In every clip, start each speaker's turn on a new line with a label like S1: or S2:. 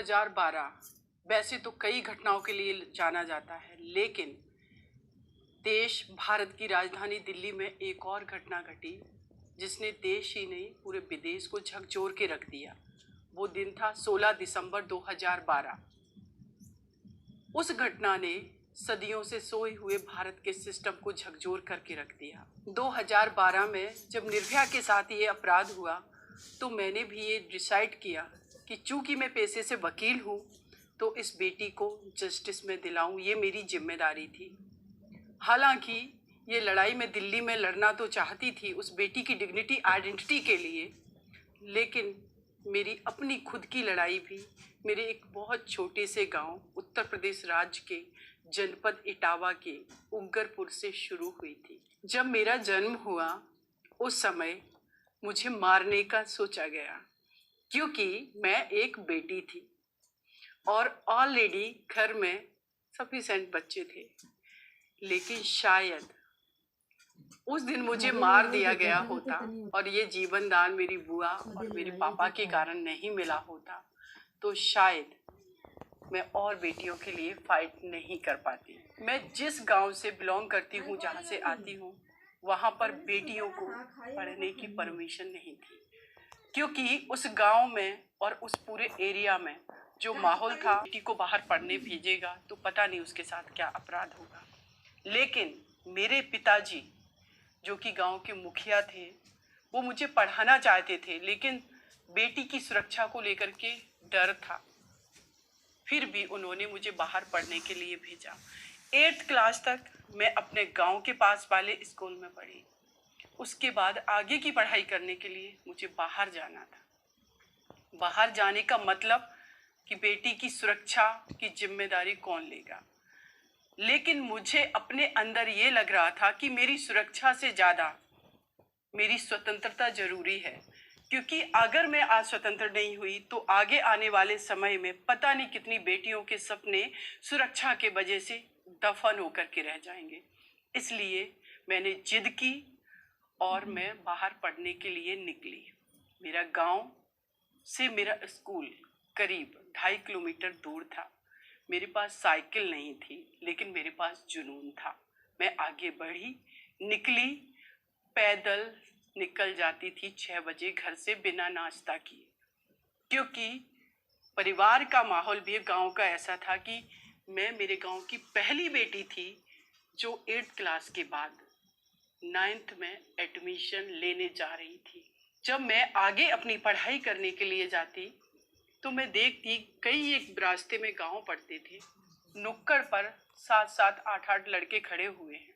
S1: 2012 वैसे तो कई घटनाओं के लिए जाना जाता है, लेकिन देश भारत की राजधानी दिल्ली में एक और घटना घटी जिसने देश ही नहीं पूरे विदेश को झकझोर के रख दिया। वो दिन था 16 दिसंबर 2012। उस घटना ने सदियों से सोए हुए भारत के सिस्टम को झकझोर करके रख दिया। 2012 में जब निर्भया के साथ ये अपराध हुआ तो मैंने भी ये डिसाइड किया कि चूंकि मैं पेशे से वकील हूँ तो इस बेटी को जस्टिस में दिलाऊं, ये मेरी जिम्मेदारी थी। हालांकि ये लड़ाई मैं दिल्ली में लड़ना तो चाहती थी उस बेटी की डिग्निटी आइडेंटिटी के लिए, लेकिन मेरी अपनी खुद की लड़ाई भी मेरे एक बहुत छोटे से गांव उत्तर प्रदेश राज्य के जनपद इटावा के उग्गरपुर से शुरू हुई थी। जब मेरा जन्म हुआ उस समय मुझे मारने का सोचा गया, क्योंकि मैं एक बेटी थी और ऑलरेडी घर में सफिशिएंट बच्चे थे। लेकिन शायद उस दिन मुझे मार दिया गया होता और ये जीवन दान मेरी बुआ और मेरे पापा के कारण नहीं मिला होता तो शायद मैं और बेटियों के लिए फाइट नहीं कर पाती। मैं जिस गांव से बिलोंग करती हूँ, जहाँ से आती हूँ, वहाँ पर बेटियों को पढ़ने की परमिशन नहीं थी, क्योंकि उस गांव में और उस पूरे एरिया में जो माहौल था, बेटी को बाहर पढ़ने भेजेगा तो पता नहीं उसके साथ क्या अपराध होगा। लेकिन मेरे पिताजी जो कि गांव के मुखिया थे, वो मुझे पढ़ाना चाहते थे, लेकिन बेटी की सुरक्षा को लेकर के डर था। फिर भी उन्होंने मुझे बाहर पढ़ने के लिए भेजा। 8th क्लास तक मैं अपने गांव के पास वाले स्कूल में पढ़ी। उसके बाद आगे की पढ़ाई करने के लिए मुझे बाहर जाना था। बाहर जाने का मतलब कि बेटी की सुरक्षा की जिम्मेदारी कौन लेगा। लेकिन मुझे अपने अंदर ये लग रहा था कि मेरी सुरक्षा से ज़्यादा मेरी स्वतंत्रता जरूरी है, क्योंकि अगर मैं आज स्वतंत्र नहीं हुई तो आगे आने वाले समय में पता नहीं कितनी बेटियों के सपने सुरक्षा के वजह से दफन होकर के रह जाएंगे। इसलिए मैंने जिद की और मैं बाहर पढ़ने के लिए निकली। मेरा गांव से मेरा स्कूल करीब 2.5 किलोमीटर दूर था। मेरे पास साइकिल नहीं थी, लेकिन मेरे पास जुनून था। मैं आगे बढ़ी, निकली, पैदल निकल जाती थी 6 बजे घर से बिना नाश्ता किए, क्योंकि परिवार का माहौल भी गांव का ऐसा था कि मैं मेरे गांव की पहली बेटी थी जो 8th क्लास के बाद 9th में एडमिशन लेने जा रही थी। जब मैं आगे अपनी पढ़ाई करने के लिए जाती तो मैं देखती कई एक रास्ते में गांव पड़ते थे, नुक्कड़ पर 7-7, 8-8 लड़के खड़े हुए हैं,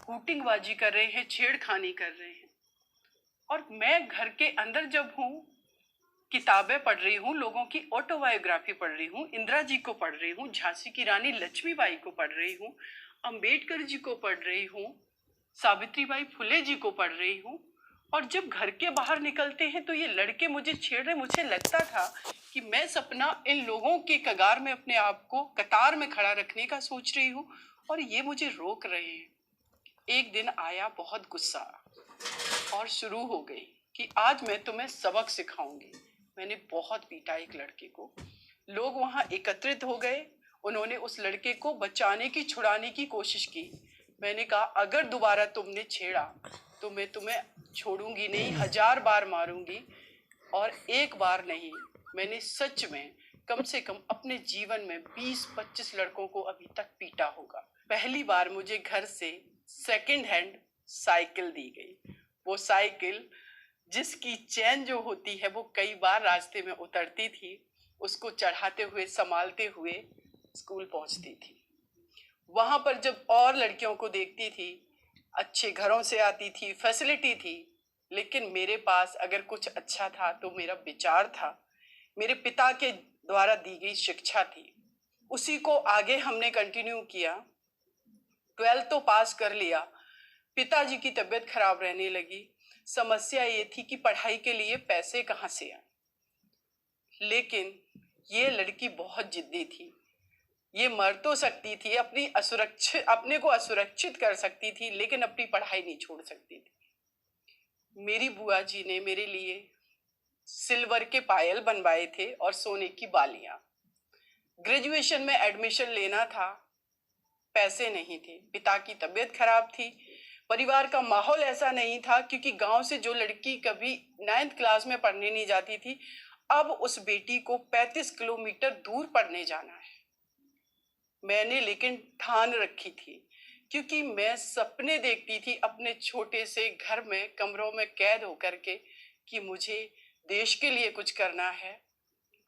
S1: हूटिंगबाजी कर रहे हैं, छेड़खानी कर रहे हैं। और मैं घर के अंदर जब हूँ, किताबें पढ़ रही हूँ, लोगों की ऑटोबायोग्राफी पढ़ रही हूँ, इंदिरा जी को पढ़ रही हूँ, झांसी की रानी लक्ष्मीबाई को पढ़ रही हूँ, अंबेडकर जी को पढ़ रही हूँ, सावित्रीबाई फुले जी को पढ़ रही हूँ। और जब घर के बाहर निकलते हैं तो ये लड़के मुझे छेड़ रहे। मुझे लगता था कि मैं सपना इन लोगों के कगार में अपने आप को कतार में खड़ा रखने का सोच रही हूँ और ये मुझे रोक रहे हैं। एक दिन आया बहुत गुस्सा और शुरू हो गई कि आज मैं तुम्हें सबक सिखाऊंगी। मैंने बहुत पीटा एक लड़के को। लोग वहां एकत्रित हो गए। उन्होंने उस लड़के को बचाने की, छुड़ाने की कोशिश की। मैंने कहा अगर दोबारा तुमने छेड़ा तो मैं तुम्हें छोड़ूंगी नहीं, 1000 बार मारूंगी। और एक बार नहीं, मैंने सच में कम से कम अपने जीवन में 20-25 लड़कों को अभी तक पीटा होगा। पहली बार मुझे घर से सेकंड हैंड साइकिल दी गई। वो साइकिल जिसकी चैन जो होती है वो कई बार रास्ते में उतरती थी, उसको चढ़ाते हुए, संभालते हुए स्कूल पहुंचती थी। वहां पर जब और लड़कियों को देखती थी, अच्छे घरों से आती थी, फैसिलिटी थी, लेकिन मेरे पास अगर कुछ अच्छा था तो मेरा विचार था, मेरे पिता के द्वारा दी गई शिक्षा थी। उसी को आगे हमने कंटिन्यू किया। 12th तो पास कर लिया। पिताजी की तबीयत खराब रहने लगी। समस्या ये थी कि पढ़ाई के लिए पैसे कहाँ से आए। लेकिन ये लड़की बहुत जिद्दी थी। ये मर तो सकती थी, अपने को असुरक्षित कर सकती थी, लेकिन अपनी पढ़ाई नहीं छोड़ सकती थी। मेरी बुआ जी ने मेरे लिए सिल्वर के पायल बनवाए थे और सोने की बालियां। ग्रेजुएशन में एडमिशन लेना था, पैसे नहीं थे, पिता की तबीयत खराब थी, परिवार का माहौल ऐसा नहीं था, क्योंकि गांव से जो लड़की कभी 9th क्लास में पढ़ने नहीं जाती थी, अब उस बेटी को 35 किलोमीटर दूर पढ़ने जाना है। मैंने लेकिन ठान रखी थी, क्योंकि मैं सपने देखती थी अपने छोटे से घर में कमरों में कैद होकर के, कि मुझे देश के लिए कुछ करना है,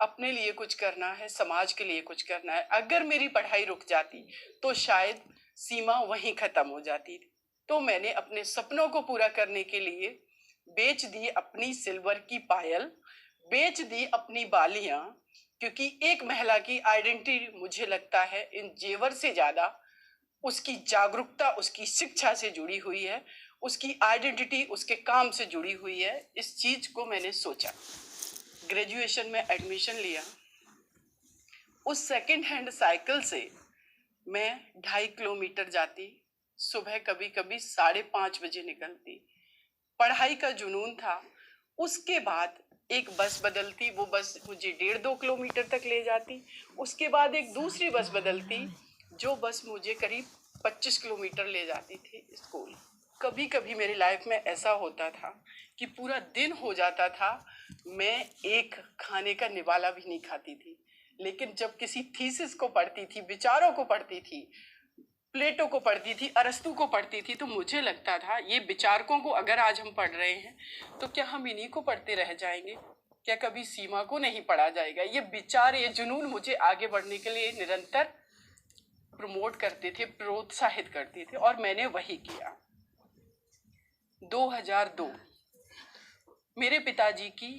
S1: अपने लिए कुछ करना है, समाज के लिए कुछ करना है। अगर मेरी पढ़ाई रुक जाती तो शायद सीमा वहीं खत्म हो जाती थी। तो मैंने अपने सपनों को पूरा करने के लिए बेच दी अपनी सिल्वर की पायल, बेच दी अपनी बालियां, क्योंकि एक महिला की आइडेंटिटी मुझे लगता है इन जेवर से ज्यादा उसकी जागरूकता, उसकी शिक्षा से जुड़ी हुई है, उसकी आइडेंटिटी उसके काम से जुड़ी हुई है। इस चीज को मैंने सोचा, ग्रेजुएशन में एडमिशन लिया। उस सेकंड हैंड साइकिल से मैं 2.5 किलोमीटर जाती, सुबह कभी कभी 5:30 बजे निकलती। पढ़ाई का जुनून था। उसके बाद एक बस बदलती, वो बस मुझे 1.5-2 किलोमीटर तक ले जाती। उसके बाद एक दूसरी बस बदलती, जो बस मुझे करीब 25 किलोमीटर ले जाती थी स्कूल। कभी कभी मेरी लाइफ में ऐसा होता था कि पूरा दिन हो जाता था, मैं एक खाने का निवाला भी नहीं खाती थी। लेकिन जब किसी थीसिस को पढ़ती थी, विचारों को पढ़ती थी, प्लेटो को पढ़ती थी, अरस्तु को पढ़ती थी, तो मुझे लगता था ये विचारकों को अगर आज हम पढ़ रहे हैं तो क्या हम इन्हीं को पढ़ते रह जाएंगे? क्या कभी सीमा को नहीं पढ़ा जाएगा? ये विचार, ये जुनून मुझे आगे बढ़ने के लिए निरंतर प्रमोट करते थे, प्रोत्साहित करते थे, और मैंने वही किया। 2002 मेरे पिताजी की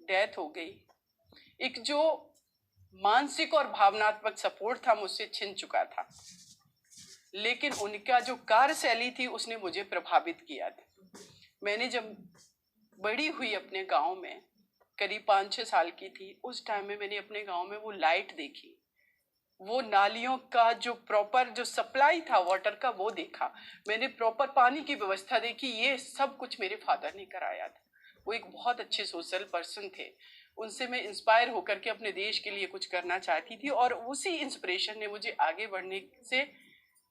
S1: डेथ हो गई। एक जो मानसिक और भावनात्मक सपोर्ट था मुझसे छिन चुका था, लेकिन उनका जो कार्यशैली थी उसने मुझे प्रभावित किया था। मैंने जब बड़ी हुई अपने गांव में, करीब 5-6 साल की थी, उस टाइम में मैंने अपने गांव में वो लाइट देखी, वो नालियों का जो प्रॉपर जो सप्लाई था वाटर का वो देखा, मैंने प्रॉपर पानी की व्यवस्था देखी। ये सब कुछ मेरे फादर ने कराया था। वो एक बहुत अच्छे सोशल पर्सन थे, उनसे मैं इंस्पायर होकर के अपने देश के लिए कुछ करना चाहती थी, और उसी इंस्पिरेशन ने मुझे आगे बढ़ने से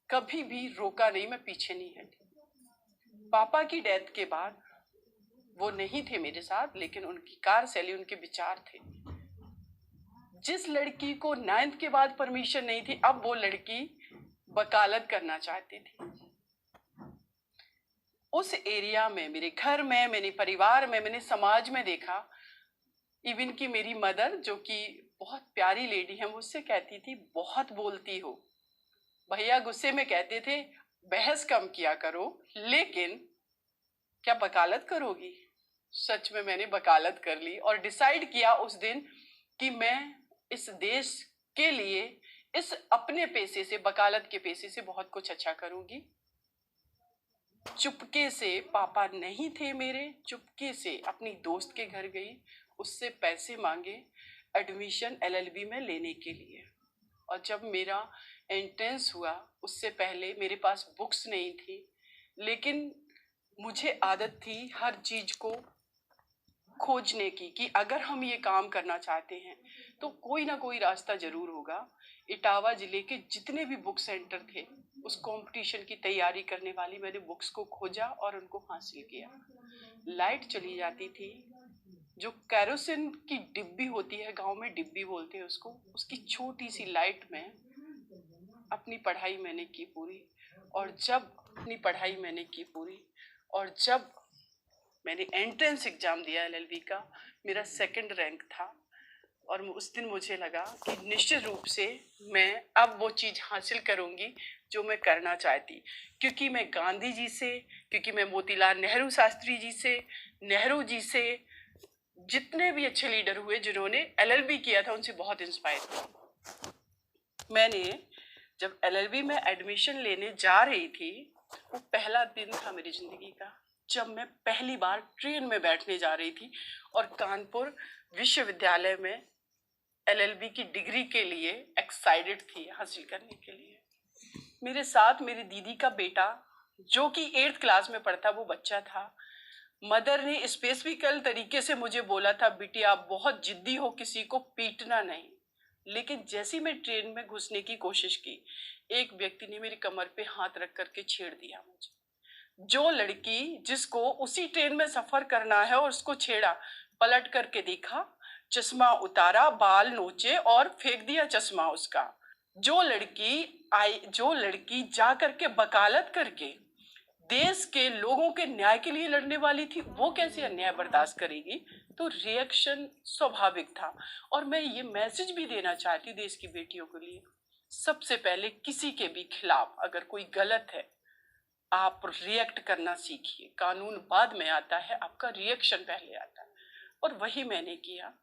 S1: कभी भी रोका नहीं, मैं पीछे नहीं हटी। पापा की डेथ के बाद वो नहीं थे मेरे साथ, लेकिन उनकी कार्यशैली, उनके विचार थे। जिस लड़की को 9th के बाद परमिशन नहीं थी, अब वो लड़की वकालत करना चाहती थी। उस एरिया में, मेरे घर में, मेरे परिवार में, मैंने समाज में देखा, इवन की मेरी मदर जो कि बहुत प्यारी लेडी है, मुझसे कहती थी बहुत बोलती हो। भैया गुस्से में कहते थे बहस कम किया करो, लेकिन क्या वकालत करोगी? सच में मैंने वकालत कर ली और डिसाइड किया उस दिन कि मैं इस देश के लिए इस अपने पैसे से, वकालत के पैसे से बहुत कुछ अच्छा करूंगी। चुपके से, पापा नहीं थे मेरे, चुपके से अपनी दोस्त के घर गई, उससे पैसे मांगे एडमिशन LLB में लेने के लिए। और जब मेरा एंट्रेंस हुआ, उससे पहले मेरे पास बुक्स नहीं थी, लेकिन मुझे आदत थी हर चीज को खोजने की, कि अगर हम ये काम करना चाहते हैं तो कोई ना कोई रास्ता जरूर होगा। इटावा जिले के जितने भी बुक सेंटर थे, उस कंपटीशन की तैयारी करने वाली, मैंने बुक्स को खोजा और उनको हासिल किया। लाइट चली जाती थी, जो कैरोसिन की डिब्बी होती है, गांव में डिब्बी बोलते हैं उसको, उसकी छोटी सी लाइट में अपनी पढ़ाई मैंने की पूरी। और जब अपनी पढ़ाई मैंने की पूरी, और जब मैंने एंट्रेंस एग्जाम दिया LLB का, मेरा 2nd रैंक था, और उस दिन मुझे लगा कि निश्चित रूप से मैं अब वो चीज़ हासिल करूंगी जो मैं करना चाहती, क्योंकि मैं गांधी जी से, क्योंकि मैं मोतीलाल नेहरू शास्त्री जी से, नेहरू जी से, जितने भी अच्छे लीडर हुए जिन्होंने LLB किया था, उनसे बहुत इंस्पायर थी। मैंने जब LLB में एडमिशन लेने जा रही थी, वो पहला दिन था मेरी जिंदगी का, जब मैं पहली बार ट्रेन में बैठने जा रही थी और कानपुर विश्वविद्यालय में LLB की डिग्री के लिए एक्साइटेड थी हासिल करने के लिए। मेरे साथ मेरी दीदी का बेटा, जो कि 8th क्लास में पढ़ता, वो बच्चा था, मदर ने स्पेसिफिकल तरीके से मुझे बोला था, बिटिया आप बहुत जिद्दी हो, किसी को पीटना नहीं। लेकिन जैसी मैं ट्रेन में घुसने की कोशिश की, एक व्यक्ति ने मेरी कमर पे हाथ रख करके छेड़ दिया मुझे। जो लड़की जिसको उसी ट्रेन में सफर करना है और उसको छेड़ा, पलट करके देखा, चश्मा उतारा, बाल नोचे और फेंक दिया चश्मा उसका। जो लड़की जा करके वकालत करके देश के लोगों के न्याय के लिए लड़ने वाली थी, वो कैसे अन्याय बर्दाश्त करेगी? तो रिएक्शन स्वाभाविक था। और मैं ये मैसेज भी देना चाहती हूँ देश की बेटियों के लिए, सबसे पहले किसी के भी खिलाफ अगर कोई गलत है, आप रिएक्ट करना सीखिए। कानून बाद में आता है, आपका रिएक्शन पहले आता है। और वही मैंने किया।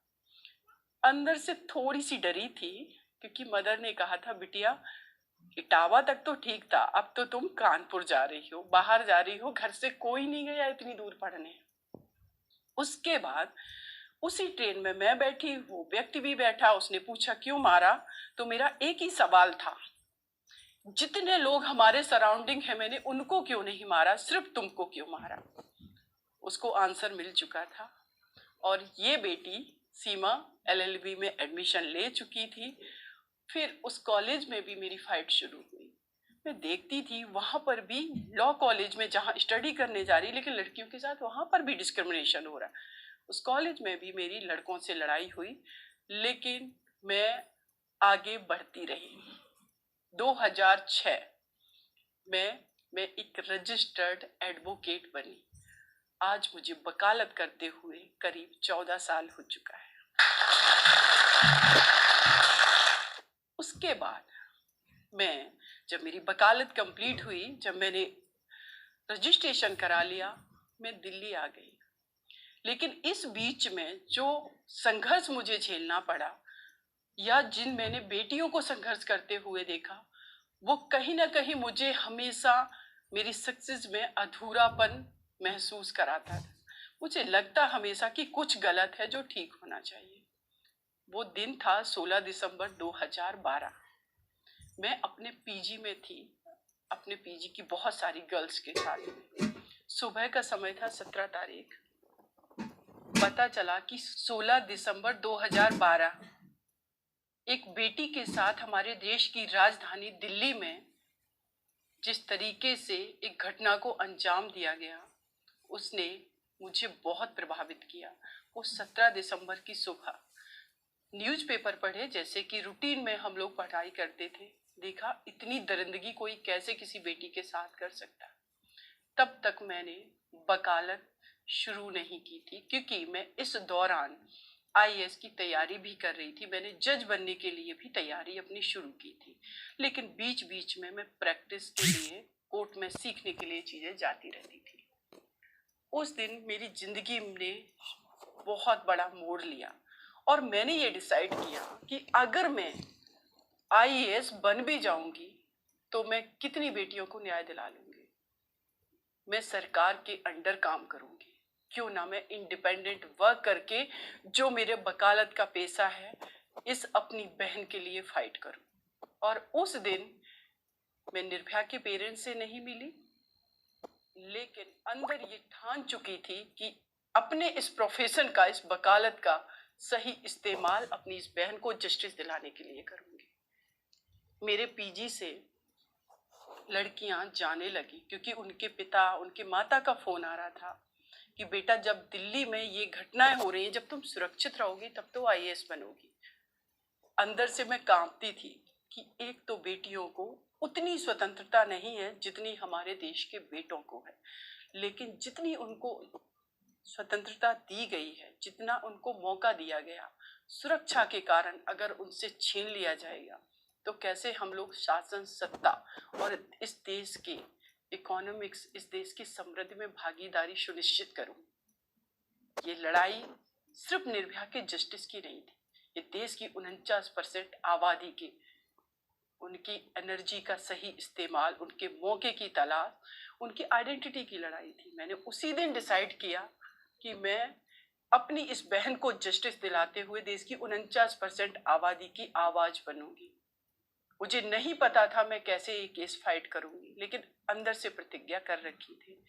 S1: अंदर से थोड़ी सी डरी थी, क्योंकि मदर ने कहा था, बिटिया इटावा तक तो ठीक था, अब तो तुम कानपुर जा रही हो, बाहर जा रही हो, घर से कोई नहीं गया इतनी दूर पढ़ने। उसके बाद उसी ट्रेन में मैं बैठी, वो व्यक्ति भी बैठा। उसने पूछा क्यों मारा? तो मेरा एक ही सवाल था, जितने लोग हमारे सराउंडिंग है, मैंने उनको क्यों नहीं मारा, सिर्फ तुमको क्यों मारा? उसको आंसर मिल चुका था। और ये बेटी सीमा LLB में एडमिशन ले चुकी थी। फिर उस कॉलेज में भी मेरी फाइट शुरू हुई। मैं देखती थी वहां पर भी, लॉ कॉलेज में जहां स्टडी करने जा रही, लेकिन लड़कियों के साथ वहां पर भी डिस्क्रिमिनेशन हो रहा है। उस कॉलेज में भी मेरी लड़कों से लड़ाई हुई, लेकिन मैं आगे बढ़ती रही। 2006 में मैं एक रजिस्टर्ड एडवोकेट बनी। आज मुझे वकालत करते हुए करीब 14 साल हो चुका है। उसके बाद जब मेरी वकालत कंप्लीट हुई, जब मैंने रजिस्ट्रेशन करा लिया, मैं दिल्ली आ गई। लेकिन इस बीच में जो संघर्ष मुझे झेलना पड़ा, या जिन मैंने बेटियों को संघर्ष करते हुए देखा, वो कहीं ना कहीं मुझे हमेशा मेरी सक्सेस में अधूरापन महसूस कराता था। मुझे लगता हमेशा कि कुछ गलत है जो ठीक होना चाहिए। वो दिन था 16 दिसंबर 2012। मैं अपने पीजी में थी, अपने पीजी की बहुत सारी गर्ल्स के साथ। सुबह का समय था, 17 तारीख। पता चला कि 16 दिसंबर 2012 एक बेटी के साथ हमारे देश की राजधानी दिल्ली में जिस तरीके से एक घटना को अंजाम दिया गया, उसने मुझे बहुत प्रभावित किया। वो 17 दिसंबर की सुबह न्यूज़पेपर पढ़े, जैसे कि रूटीन में हम लोग पढ़ाई करते थे, देखा इतनी दरिंदगी कोई कैसे किसी बेटी के साथ कर सकता। तब तक मैंने वकालत शुरू नहीं की थी, क्योंकि मैं इस दौरान IAS की तैयारी भी कर रही थी। मैंने जज बनने के लिए भी तैयारी अपनी शुरू की थी। लेकिन बीच बीच में मैं प्रैक्टिस के लिए कोर्ट में सीखने के लिए चीज़ें जाती रहती थी। उस दिन मेरी जिंदगी ने बहुत बड़ा मोड़ लिया और मैंने ये डिसाइड किया कि अगर मैं IAS बन भी जाऊंगी तो मैं कितनी बेटियों को न्याय दिला लूंगी। मैं सरकार के अंडर काम करूंगी, क्यों ना मैं इंडिपेंडेंट वर्क करके जो मेरे वकालत का पेशा है, इस अपनी बहन के लिए फाइट करूं। और उस दिन मैं निर्भया के पेरेंट्स से नहीं मिली, लेकिन अंदर ये ठान चुकी थी कि अपने इस प्रोफेशन का, इस वकालत का सही इस्तेमाल अपनी इस बहन को जस्टिस दिलाने के लिए करूंगी। मेरे पीजी से लड़कियां जाने लगी, क्योंकि उनके पिता, उनके माता का फोन आ रहा था कि बेटा जब दिल्ली में ये घटनाएं हो रही हैं, जब तुम सुरक्षित रहोगी तब तो IAS बनोगी। अंदर से मैं कांपती थी कि एक तो बेटियों को उतनी स्वतंत्रता नहीं है जितनी हमारे देश के बेटों को है, लेकिन जितनी उनको स्वतंत्रता दी गई है, जितना उनको मौका दिया गया, सुरक्षा के कारण अगर उनसे छीन लिया जाएगा तो कैसे हम लोग शासन सत्ता और इस देश के इकोनॉमिक्स, इस देश की समृद्धि में भागीदारी सुनिश्चित करूं। ये लड़ाई सिर्फ निर्भया के जस्टिस की नहीं थी, ये देश की 49% आबादी के, उनकी एनर्जी का सही इस्तेमाल, उनके मौके की तलाश, उनकी आइडेंटिटी की लड़ाई थी। मैंने उसी दिन डिसाइड किया कि मैं अपनी इस बहन को जस्टिस दिलाते हुए देश की 49% आबादी की आवाज बनूंगी। मुझे नहीं पता था मैं कैसे ये केस फाइट करूंगी, लेकिन अंदर से प्रतिज्ञा कर रखी थी।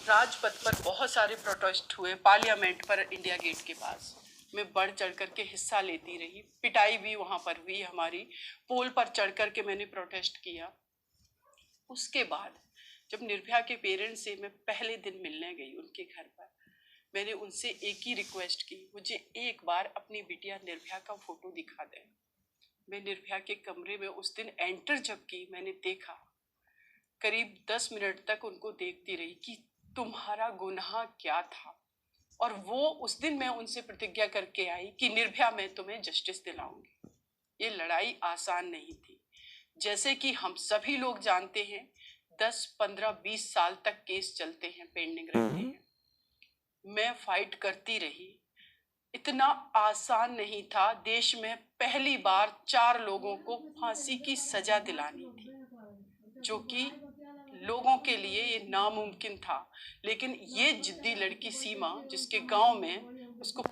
S1: राजपथ पर बहुत सारे प्रोटेस्ट हुए, पार्लियामेंट पर, इंडिया गेट के पास। मैं बढ़ चढ़ कर के हिस्सा लेती रही, पिटाई भी वहाँ पर हुई हमारी, पोल पर चढ़ कर के मैंने प्रोटेस्ट किया। उसके बाद जब निर्भया के पेरेंट्स से मैं पहले दिन मिलने गई उनके घर पर, मैंने उनसे एक ही रिक्वेस्ट की, मुझे एक बार अपनी बिटिया निर्भया का फोटो दिखा दें। मैं निर्भया के कमरे में उस दिन एंटर जब की, मैंने देखा, करीब 10 मिनट तक उनको देखती रही कि तुम्हारा गुनाह क्या था। और वो उस दिन मैं उनसे प्रतिज्ञा करके आई कि निर्भया मैं तुम्हें जस्टिस दिलाऊंगी। ये लड़ाई आसान नहीं थी। जैसे कि हम सभी लोग जानते हैं, 10, 15, 20 साल तक केस चलते हैं, पेंडिंग रहते हैं। मैं फाइट करती रही। इतना आसान नहीं था। देश में पहली बार 4 लोगों को फांसी की सजा दिलानी थी, जो कि लोगों के लिए ये नामुमकिन था। लेकिन ये जिद्दी लड़की सीमा, जिसके गांव में उसको